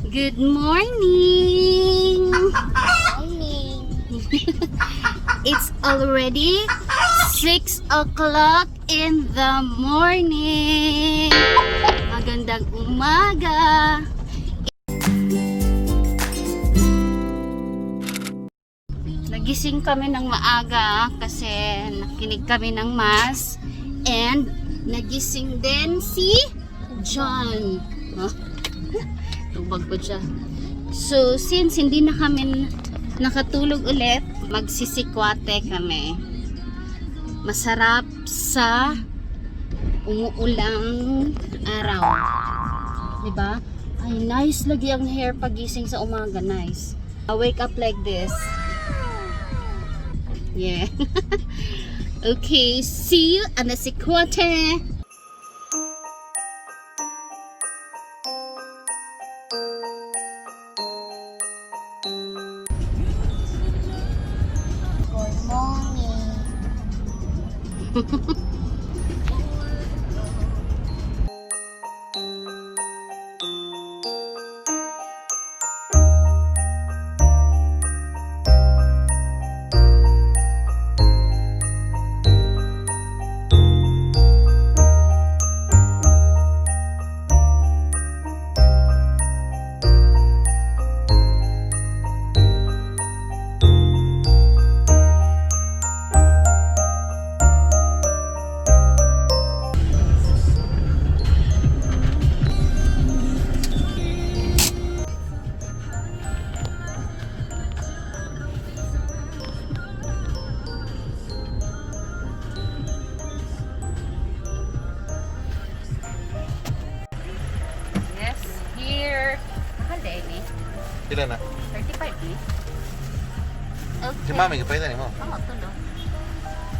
Good morning! Morning. It's already 6 o'clock in the morning. Magandang umaga. Nagising kami ng maaga kasi nakinig kami ng mass and nagising din si John. Tubag ko siya. So, since hindi na kami nakatulog ulit, magsisikwate kami. Masarap sa umuulang araw. Diba? Ay, nice lagi ang hair pagising sa umaga. Nice. I wake up like this. Yeah. Okay, see you on the sikwate. Good morning. Yes, here. Mahal ni. Pila na? 35 ni. Okay. Si Mami, kapay na mo. Oo, tulo.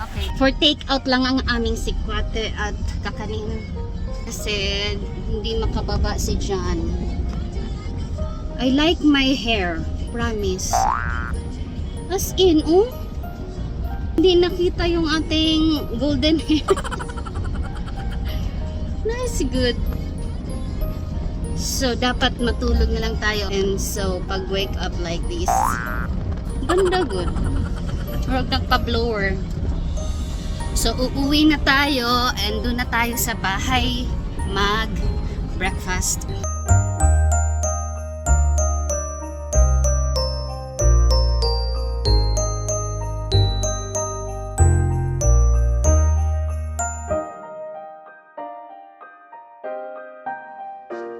Okay. For take out lang ang aming sikwate at kakanin. Kasi hindi makababa si John. I like my hair. Promise. As in, oh. Hindi nakita yung ating golden hair. Nice, good. So, dapat matulog na lang tayo. And so, pag wake up like this, ganda, good. Huwag nagpa-blower. So, uuwi na tayo and doon na tayo sa bahay mag-breakfast.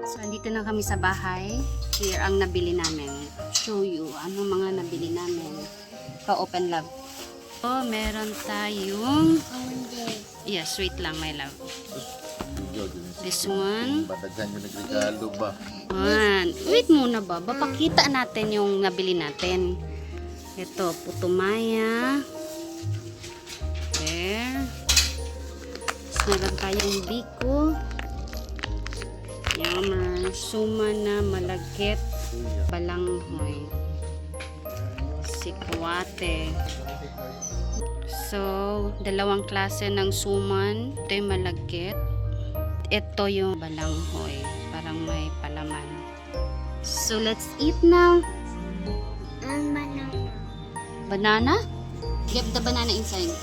So, andito na kami sa bahay. Here ang nabili namin. Show you ano mga nabili namin. Pa-open love. Oh, meron tayong... Yes, wait lang, my love. This one. Badagan yung nagregalo ba? One. Wait muna ba? Papakita natin yung nabili natin. Ito, putumaya. There. Tapos meron tayong biko. Yummer. Suma na malagkit. Balanghoy. Sikwate. So, dalawang klase ng suman. Ito yung malagkit. Ito yung balanghoy. Parang may palaman. So, let's eat now. Ang banana. Banana? Give the banana inside.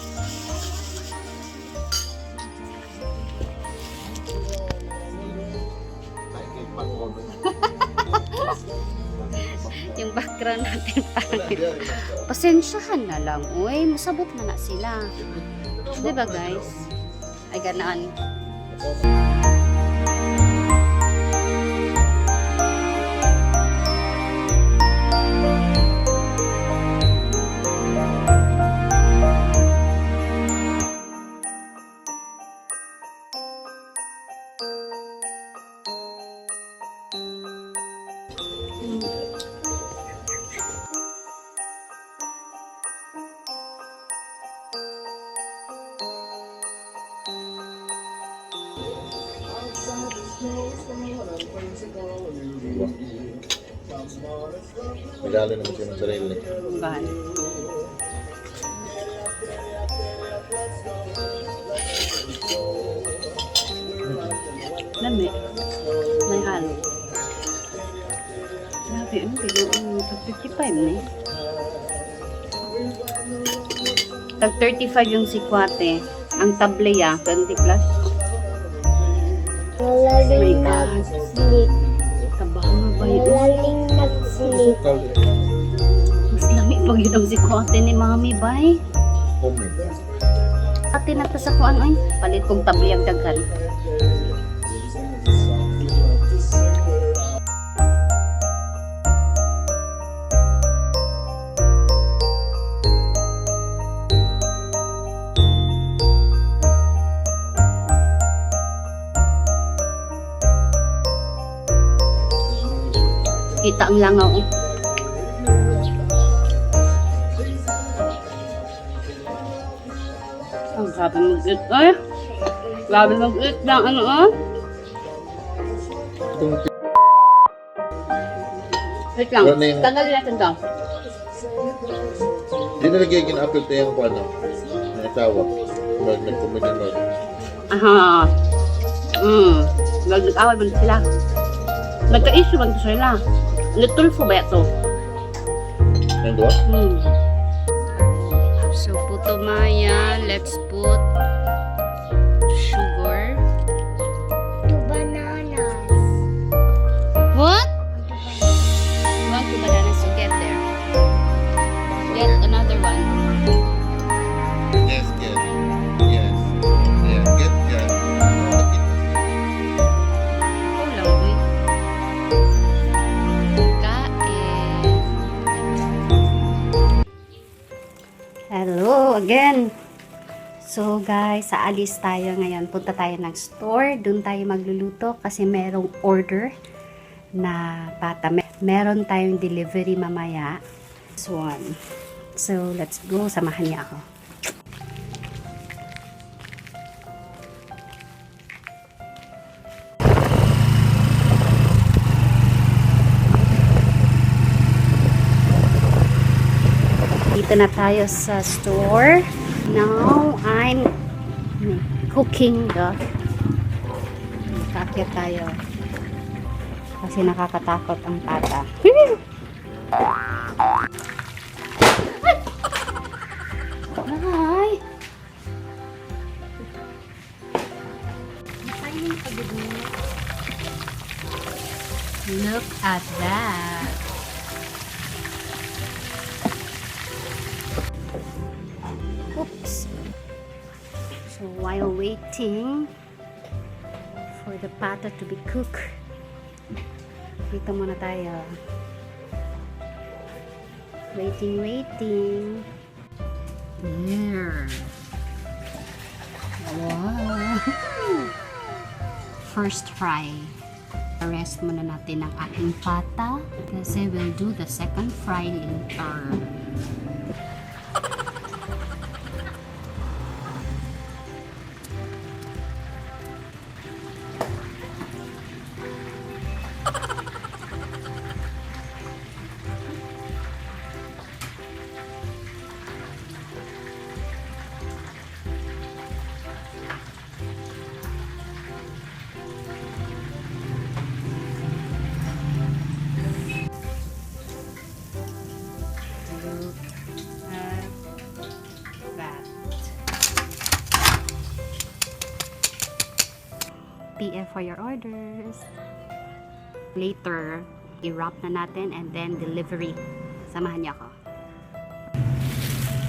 Yung background natin pangit. Pasensyahan na lang. Uy, masabot na na sila. Diba guys? Ay ganaan. Regalo naman siya ng sarili. Bahan. Lami. May halo. Di, ano, binuong tag 55 na eh. Tag 35 yung sikwate. Ang tableya, 20 plus. Malaling My God. nag-sleep. Kabanga ba yun? Malaling nag-sleep. Sukal din. Mas lamig pag yun ang sikwate ni Mami, bay. Homemade. Ate na to sa kuan, oy. Palit kong tableya ang daghan. Kita ang langaw. Oh. Ang grabe mag-eat. Ay! Grabe mag-eat ng ano, oh. Itong Wait lang. Ano yung- Tanggalin natin to. di na lagi gina-upload tayo yung ano, ng asawa. Nag-comedy nun. Aha. Nag-away ba na sila? Nagka-issue ba na sila? Natulfo ba ito? Nang doon? So, puto maya, let's put sugar. 2 bananas. What? You want two bananas to get there? Get another one. Yes, get. Yes. Yeah, get. Oh, lang, uy. Kain. Hello again. So guys, aalis tayo ngayon. Punta tayo ng store. Doon tayo magluluto kasi merong order na pata. Meron tayong delivery mamaya. This one. So let's go. Samahan niya ako. Dito na tayo sa store. Now, I'm cooking the kakya tayo. Kasi nakakatakot ang pata. Ay! Look at that! Oops. So while waiting for the pata to be cooked, dito muna tayo. Waiting. There. Wow. First fry. Rest muna natin ang ating pata kasi we'll do the second fry later. PM for your orders. Later, i-wrap na natin and then delivery. Samahan niyo ako.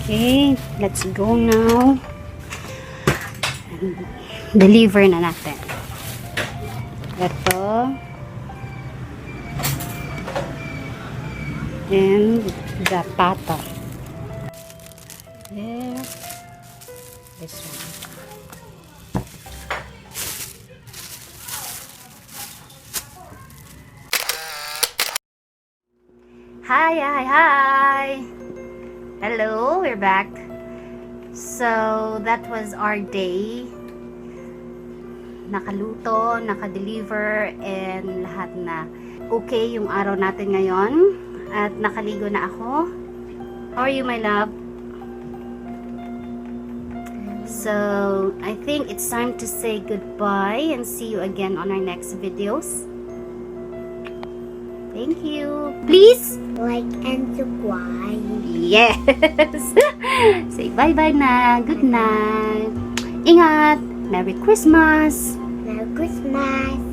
Okay, let's go now. Deliver na natin. Ito. And the pata. There. This one. Hi! Hello, we're back. So, that was our day. Nakaluto, nakadeliver, and lahat na. Okay yung araw natin ngayon. At nakaligo na ako. How are you, my love? So, I think it's time to say goodbye and see you again on our next videos. Thank you. Please. Like and subscribe. Yes. Say bye-bye na. Good night. Ingat. Merry Christmas. Merry Christmas.